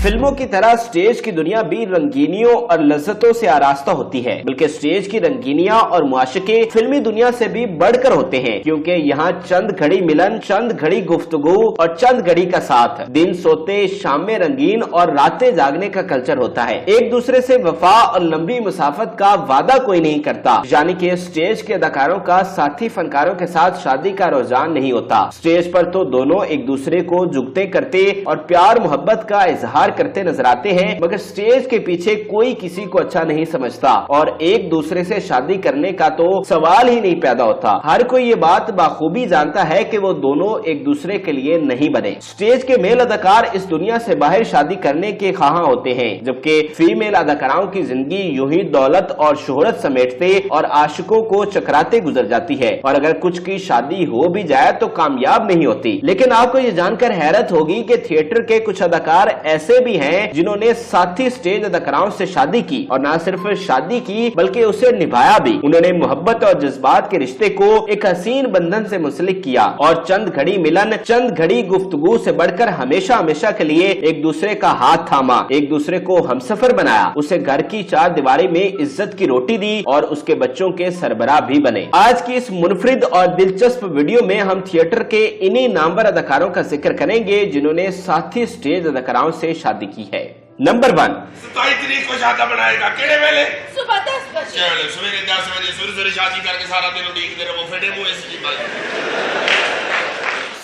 फिल्मों की तरह स्टेज की दुनिया भी रंगीनियों और लज्जतों से आरास्ता होती है, बल्कि स्टेज की रंगीनियां और मुआशिके फिल्मी दुनिया से भी बढ़कर होते हैं, क्योंकि यहाँ चंद घड़ी मिलन, चंद घड़ी गुफ्तगू और चंद घड़ी का साथ, दिन सोते शाम में रंगीन और रातें जागने का कल्चर होता है। एक दूसरे से वफा और लंबी मुसाफत का वादा कोई नहीं करता, यानी कि स्टेज के अदाकारों का साथी फनकारों के साथ शादी का रुझान नहीं होता। स्टेज पर तो दोनों एक दूसरे को जुगते करते और प्यार मोहब्बत का इजहार करते नजर आते हैं, मगर स्टेज के पीछे कोई किसी को अच्छा नहीं समझता और एक दूसरे से शादी करने का तो सवाल ही नहीं पैदा होता। हर कोई ये बात बाखूबी जानता है कि वो दोनों एक दूसरे के लिए नहीं बने। स्टेज के मेल अदाकार इस दुनिया से बाहर शादी करने के ख्वाहां होते हैं, जबकि फीमेल अदाकाराओं की जिंदगी यूं ही दौलत और शोहरत समेटते और आशिकों को चकराते गुजर जाती है, और अगर कुछ की शादी हो भी जाए तो कामयाब नहीं होती। लेकिन आपको ये जानकर हैरत होगी कि थिएटर के कुछ अदाकार ऐसे भी हैं जिन्होंने साथी स्टेज अदाकाराओं से शादी की, और न सिर्फ शादी की बल्कि उसे निभाया भी। उन्होंने मोहब्बत और जज्बात के रिश्ते को एक हसीन बंधन से मुंसलिक किया और चंद घड़ी मिलन, चंद घड़ी गुफ्तगू से बढ़कर हमेशा हमेशा के लिए एक दूसरे का हाथ थामा, एक दूसरे को हमसफर बनाया, उसे घर की चार दीवारी में इज्जत की रोटी दी और उसके बच्चों के सरबराह भी बने। आज की इस मुनफरिद और दिलचस्प वीडियो में हम थिएटर के इन्हीं नामवर अदाकारों का जिक्र करेंगे जिन्होंने साथी स्टेज अदाकाराओं से शादी की है। नंबर 1, 27 तारीख को शादी बनाएगा, केड़े वेले? सुबह 10 बजे। चलो सवेरे 10 बजे सुर शादी करके सारा दिन उड़ीकते रहो, फेडे मुंह ऐसी बात।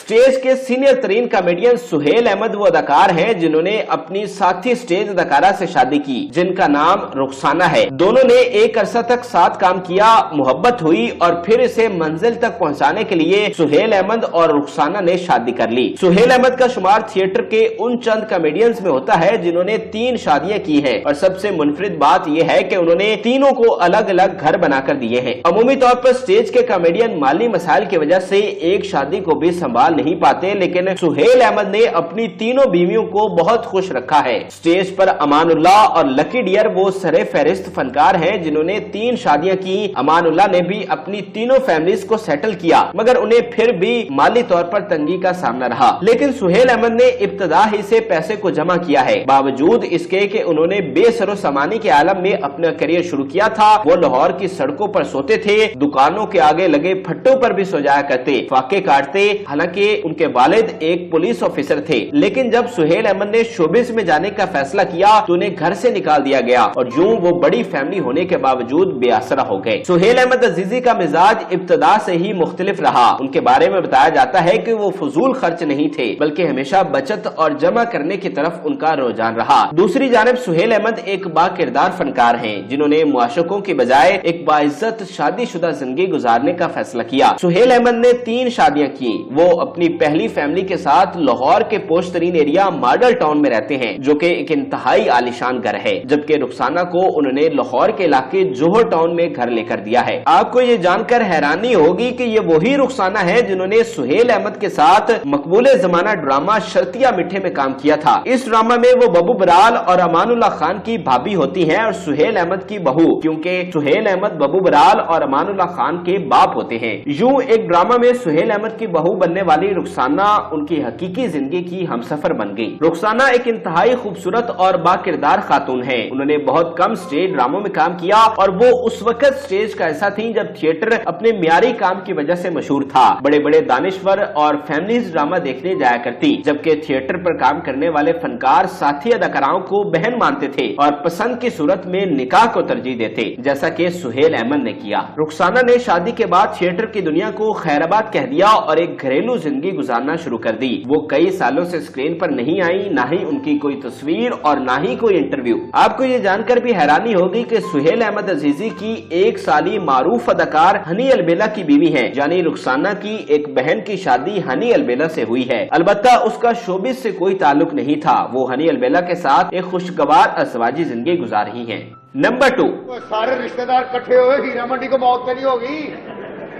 स्टेज के सीनियर तरीन कॉमेडियन सुहेल अहमद वो अदाकार हैं जिन्होंने अपनी साथी स्टेज अदाकारा से शादी की, जिनका नाम रुखसाना है। दोनों ने एक अरसा तक साथ काम किया, मोहब्बत हुई और फिर इसे मंजिल तक पहुंचाने के लिए सुहेल अहमद और रुखसाना ने शादी कर ली। सुहेल अहमद का शुमार थिएटर के उन चंद कॉमेडियंस में होता है जिन्होंने 3 शादियां की है, और सबसे मुनफरिद बात यह है कि उन्होंने तीनों को अलग अलग घर बनाकर दिए हैं। अमूमी तौर पर स्टेज के कॉमेडियन माली मसाइल की वजह से एक शादी को भी संभाल नहीं पाते, लेकिन सुहेल अहमद ने अपनी तीनों बीवियों को बहुत खुश रखा है। स्टेज पर अमानुल्लाह और लकी डियर वो सरे फहरिस्त फनकार हैं जिन्होंने 3 शादियां की। अमानुल्लाह ने भी अपनी तीनों फैमिलीज को सेटल किया, मगर उन्हें फिर भी माली तौर पर तंगी का सामना रहा। लेकिन सुहेल अहमद ने इब्तदा ही से पैसे को जमा किया है, बावजूद इसके कि उन्होंने बेसरो सामानी के आलम में अपना करियर शुरू किया था। वो लाहौर की सड़कों पर सोते थे, दुकानों के आगे लगे फट्टों पर भी सो जाया करते, फाके काटते। हालांकि उनके वालिद एक पुलिस ऑफिसर थे, लेकिन जब सुहेल अहमद ने शोबिस में जाने का फैसला किया तो उन्हें घर से निकाल दिया गया, और यूं वो बड़ी फैमिली होने के बावजूद बेआसरा हो गए। सुहेल अहमद अजीजी का मिजाज इब्तदा से ही मुख्तलिफ रहा। उनके बारे में बताया जाता है कि वो फजूल खर्च नहीं थे, बल्कि हमेशा बचत और जमा करने की तरफ उनका रुझान रहा। दूसरी जानिब सुहेल अहमद एक बाकिरदार फनकार हैं जिन्होंने मुआशकों की बजाय एक बाइज्जत शादीशुदा जिंदगी गुजारने का फैसला किया। सुहेल अहमद ने 3 शादियां की। वो अपनी पहली फैमिली के साथ लाहौर के पोश तरीन एरिया मॉडल टाउन में रहते हैं, जो कि एक इंतहाई आलिशान घर है, जबकि रुखसाना को उन्होंने लाहौर के इलाके जोहर टाउन में घर लेकर दिया है। आपको ये जानकर हैरानी होगी कि ये वही रुखसाना है जिन्होंने सुहेल अहमद के साथ मकबूले जमाना ड्रामा शर्तिया मिठे में काम किया था। इस ड्रामा में वो बबू बराल और अमानुल्लाह खान की भाभी होती हैं और सुहेल अहमद की बहू, क्योंकि सुहेल अहमद बबू बराल और अमानुल्लाह खान के बाप होते हैं। यूं एक ड्रामा में सुहेल अहमद की बहू बनने वाली रुखसाना उनकी हकीकी जिंदगी की हमसफर बन गई। रुखसाना एक इंतहाई खूबसूरत और बाकिरदार खातून है। उन्होंने बहुत कम स्टेज ड्रामों में काम किया, और वो उस वक्त स्टेज का ऐसा थी जब थिएटर अपने म्यारी काम की वजह से मशहूर था। बड़े बड़े दानिश्वर और फैमिलीज ड्रामा देखने जाया करती, जबकि थिएटर पर काम करने वाले फनकार साथी अदाकाराओं को बहन मानते थे और पसंद की सूरत में निकाह को तरजीह देते, जैसा कि सुहेल अहमद ने किया। रुखसाना ने शादी के बाद थिएटर की दुनिया को खैराबाद कह दिया और एक घरेलू जिंदगी गुजारना शुरू कर दी। वो कई सालों से स्क्रीन पर नहीं आई, ना ही उनकी कोई तस्वीर और ना ही कोई इंटरव्यू। आपको ये जानकर भी हैरानी होगी कि सुहेल अहमद अजीजी की 1 साली मारूफ अदाकार हनी अलबेला की बीवी है, यानी रुखसाना की एक बहन की शादी हनी अलबेला से हुई है। अलबत्ता उसका शोबिस से कोई ताल्लुक नहीं था। वो हनी अलबेला के साथ एक खुशगवार अज़वाजी जिंदगी गुजार रही है। नंबर 2, सारे रिश्तेदार इकट्ठे हुए हीरा मंडी को मौत करी होगी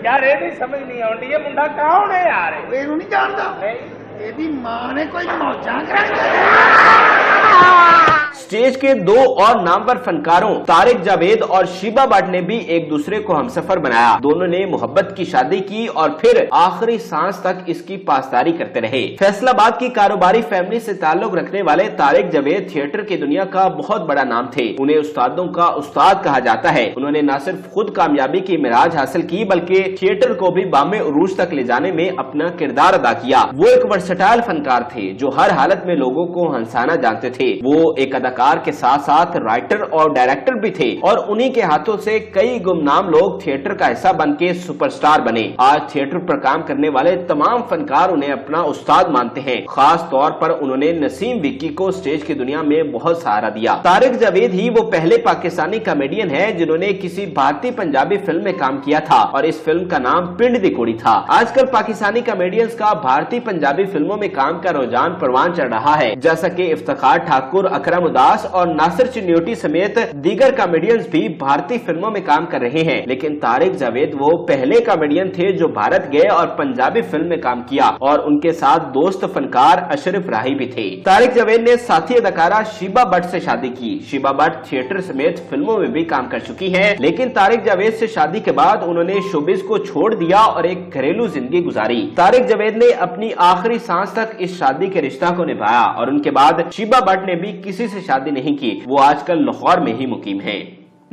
यार। ये नहीं समझ नहीं आती ये मुंडा कौन है यार? नहीं जानता, मां ने कोई मौजा कराई। स्टेज के दो और नामवर फनकारों तारिक जावेद और शीबा भट्ट ने भी एक दूसरे को हमसफर बनाया। दोनों ने मोहब्बत की शादी की और फिर आखिरी सांस तक इसकी पासदारी करते रहे। फैसलाबाद की कारोबारी फैमिली से ताल्लुक रखने वाले तारिक जावेद थिएटर की दुनिया का बहुत बड़ा नाम थे। उन्हें उस्तादों का उस्ताद कहा जाता है। उन्होंने न सिर्फ खुद कामयाबी की मिराज हासिल की बल्कि थिएटर को भी बामे उरूज तक ले जाने में अपना किरदार अदा किया। वो एक वर्सटाइल फनकार थे जो हर हालत में लोगों को हंसाना जानते थे। वो एक अदाकार के साथ साथ राइटर और डायरेक्टर भी थे और उन्हीं के हाथों से कई गुमनाम लोग थिएटर का हिस्सा बन के सुपरस्टार बने। आज थिएटर पर काम करने वाले तमाम फनकार उन्हें अपना उस्ताद मानते हैं। खास तौर पर उन्होंने नसीम विक्की को स्टेज की दुनिया में बहुत सहारा दिया। तारिक जावेद ही वो पहले पाकिस्तानी कॉमेडियन है जिन्होंने किसी भारतीय पंजाबी फिल्म में काम किया था और इस फिल्म का नाम पिंड दी कुड़ी था। आजकल पाकिस्तानी कॉमेडियंस का भारतीय पंजाबी फिल्मों में काम का रुझान परवान चढ़ रहा है, जैसा कि इफ्तिखार ठाकुर, अकरम उदास और नासिर चिन्योटी समेत दीगर कॉमेडियंस भी भारतीय फिल्मों में काम कर रहे हैं। लेकिन तारिक जावेद वो पहले कॉमेडियन थे जो भारत गए और पंजाबी फिल्म में काम किया और उनके साथ दोस्त फनकार अशरफ राही भी थे। तारिक जावेद ने साथी अदाकारा शीबा भट्ट से शादी की। शीबा भट्ट थिएटर समेत फिल्मों में भी काम कर चुकी है, लेकिन तारिक जावेद से शादी के बाद उन्होंने शोबिज को छोड़ दिया और एक घरेलू जिंदगी गुजारी। तारिक जावेद ने अपनी आखिरी सांस तक इस शादी के रिश्ता को निभाया और उनके बाद शीबा भट्ट ने भी किसी से शादी नहीं की। वो आजकल लाहौर में ही मुकीम है।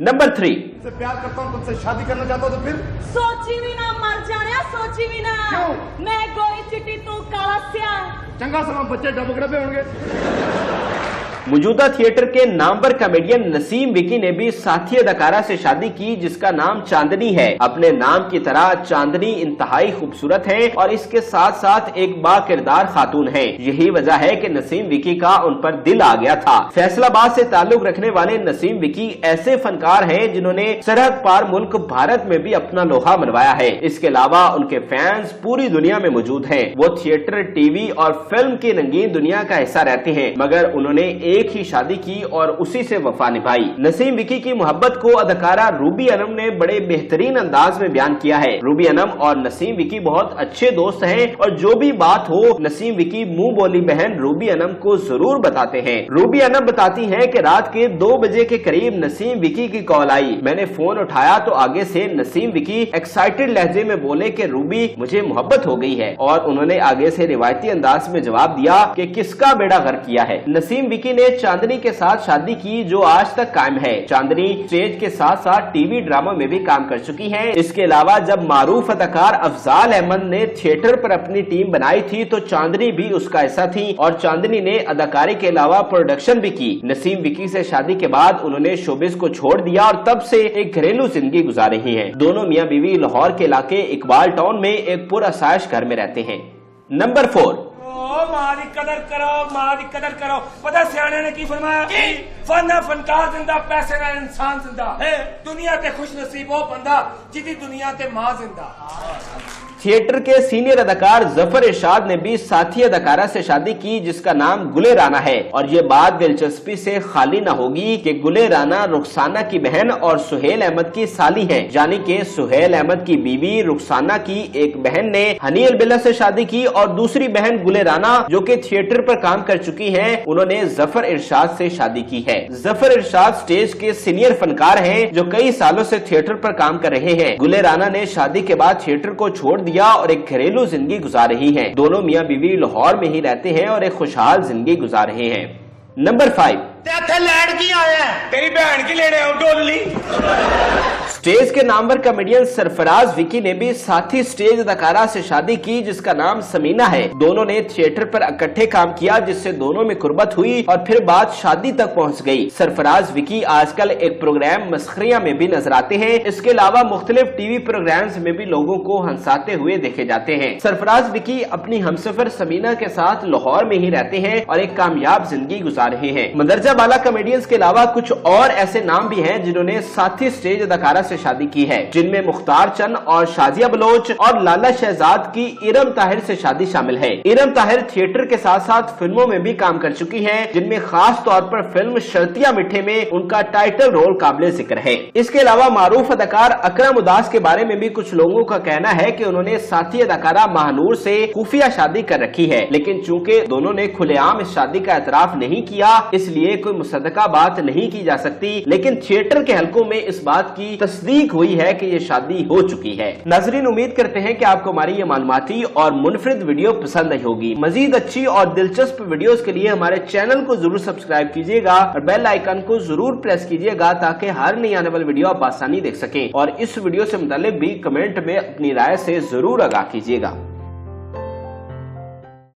नंबर 3, प्यार करता हूँ, तुमसे शादी करना चाहता हूँ तो फिर सोची भी ना मर जाने, सोची भी ना। क्यों? मैं गोरी चिट्टी तू काला स्या। चंगा समा बच्चे डबकड़े पे होंगे। मौजूदा थिएटर के नामवर कॉमेडियन नसीम विकी ने भी साथी अदाकारा से शादी की जिसका नाम चांदनी है। अपने नाम की तरह चांदनी इंतहाई खूबसूरत है और इसके साथ साथ एक बाकिरदार खातून है। यही वजह है कि नसीम विकी का उन पर दिल आ गया था। फैसलाबाद से ताल्लुक रखने वाले नसीम विकी ऐसे फनकार हैं जिन्होंने सरहद पार मुल्क भारत में भी अपना लोहा मनवाया है। इसके अलावा उनके फैंस पूरी दुनिया में मौजूद हैं। वो थिएटर, टीवी और फिल्म की रंगीन दुनिया का हिस्सा रहते हैं, मगर उन्होंने एक ही शादी की और उसी से वफा निभाई। नसीम विकी की मोहब्बत को अदाकारा रूबी अनम ने बड़े बेहतरीन अंदाज में बयान किया है। रूबी अनम और नसीम विकी बहुत अच्छे दोस्त हैं और जो भी बात हो नसीम विकी मुंह बोली बहन रूबी अनम को जरूर बताते हैं। रूबी अनम बताती हैं कि रात के 2 बजे के करीब नसीम विकी की कॉल आई। मैंने फोन उठाया तो आगे से नसीम विकी एक्साइटेड लहजे में बोले कि रूबी मुझे मोहब्बत हो गई है और उन्होंने आगे से रिवायती अंदाज में जवाब दिया कि किसका बेड़ा गर्क किया है। नसीम विकी ने चांदनी के साथ शादी की जो आज तक कायम है। चांदनी स्टेज के साथ साथ टीवी ड्रामा में भी काम कर चुकी है। इसके अलावा जब मारूफ अदाकार अफजाल अहमद ने थिएटर पर अपनी टीम बनाई थी तो चांदनी भी उसका हिस्सा थी और चांदनी ने अदाकारी के अलावा प्रोडक्शन भी की। नसीम विकी से शादी के बाद उन्होंने शोबिज को छोड़ दिया और तब से एक घरेलू जिंदगी गुजार रही है। दोनों मियां बीवी लाहौर के इलाके इकबाल टाउन में एक पुरअसाइश घर में रहते हैं। नंबर 4, मां दी कदर करो, मां दी कदर करो। पता सियाने ने की फरमाया? फन फनकार जिंदा, पैसे का इंसान जिंदा। दुनिया ते खुश नसीब वो बंदा जिदी दुनिया ते मां जिंदा। थिएटर के सीनियर अदाकार जफर इरशाद ने भी साथी अदाकारा से शादी की जिसका नाम गुले राना है और ये बात दिलचस्पी से खाली न होगी कि गुले राना रुखसाना की बहन और सुहेल अहमद की साली है। यानी कि सुहेल अहमद की बीवी रुखसाना की एक बहन ने हनी अलबिला से शादी की और दूसरी बहन गुले राना जो कि थिएटर पर काम कर चुकी हैं उन्होंने जफर इरशाद से शादी की है। जफर इरशाद स्टेज के सीनियर फनकार हैं जो कई सालों से थिएटर पर काम कर रहे हैं। गुले राना ने शादी के बाद थिएटर को छोड़ दिया और एक घरेलू जिंदगी गुजार रही हैं। दोनों मियां बीवी लाहौर में ही रहते हैं और एक खुशहाल जिंदगी गुजार रहे हैं। नंबर 5, तेरी बहन की लेने आओ डोली। स्टेज के नामवर कॉमेडियन सरफराज विकी ने भी साथी स्टेज अदाकारा से शादी की जिसका नाम समीना है। दोनों ने थिएटर पर इकट्ठे काम किया जिससे दोनों में कुर्बत हुई और फिर बात शादी तक पहुंच गई। सरफराज विकी आजकल एक प्रोग्राम मस्खरिया में भी नजर आते हैं। इसके अलावा मुख्तलिफ टीवी प्रोग्राम्स में भी लोगों को हंसाते हुए देखे जाते हैं। सरफराज विकी अपनी हमसफर समीना के साथ लाहौर में ही रहते हैं और एक कामयाब जिंदगी गुजार रहे हैं। मंदरजा बाला कॉमेडियंस के अलावा कुछ और ऐसे नाम भी हैं जिन्होंने साथी स्टेज अदाकारा से से शादी की है, जिनमें मुख्तार चंद और शाजिया बलोच और लाला शहजाद की इरम ताहिर से शादी शामिल है। इरम ताहिर थिएटर के साथ साथ फिल्मों में भी काम कर चुकी हैं, जिनमें खास तौर पर फिल्म शर्तिया मिठे में उनका टाइटल रोल काबिल जिक्र है। इसके अलावा मारूफ अदाकार अकरम उदास के बारे में भी कुछ लोगों का कहना है कि उन्होंने साथी अदाकारा महानूर से खुफिया शादी कर रखी है, लेकिन चूंकि दोनों ने खुलेआम इस शादी का एतराफ नहीं किया, इसलिए कोई मुसद्दका बात नहीं की जा सकती। लेकिन थिएटर के हलकों में इस बात की तस्दीक हुई है कि ये शादी हो चुकी है। नाज़रीन, उम्मीद करते हैं कि आपको हमारी ये मालूमाती और मुनफरिद वीडियो पसंद आई होगी। मजीद अच्छी और दिलचस्प वीडियोस के लिए हमारे चैनल को जरूर सब्सक्राइब कीजिएगा और बेल आइकन को जरूर प्रेस कीजिएगा ताकि हर नई आने वाली वीडियो आप आसानी देख सकें। और इस वीडियो से मुताल्लिक भी कमेंट में अपनी राय से जरूर आगाह कीजिएगा।